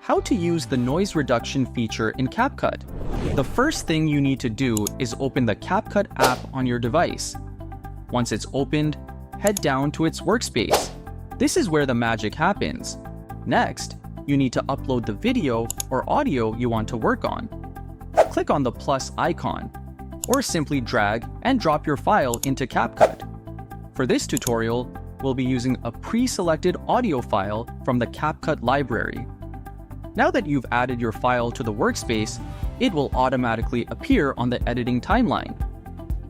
How to use the noise reduction feature in CapCut. The first thing you need to do is open the CapCut app on your device. Once it's opened, head down to its workspace. This is where the magic happens. Next, you need to upload the video or audio you want to work on. Click on the plus icon, or simply drag and drop your file into CapCut. For this tutorial, we'll be using a pre-selected audio file from the CapCut library. Now that you've added your file to the workspace, it will automatically appear on the editing timeline.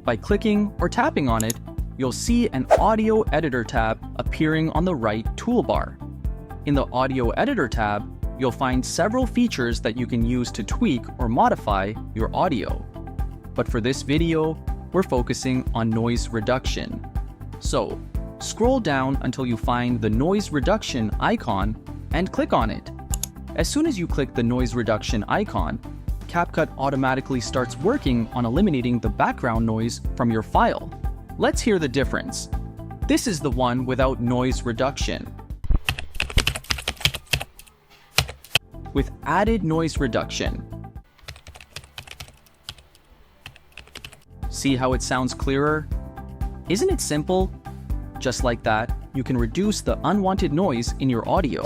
By clicking or tapping on it, you'll see an Audio Editor tab appearing on the right toolbar. In the Audio Editor tab, you'll find several features that you can use to tweak or modify your audio. But for this video, we're focusing on noise reduction. So, scroll down until you find the noise reduction icon and click on it. As soon as you click the noise reduction icon, CapCut automatically starts working on eliminating the background noise from your file. Let's hear the difference. This is the one without noise reduction. With added noise reduction. See how it sounds clearer? Isn't it simple? Just like that, you can reduce the unwanted noise in your audio.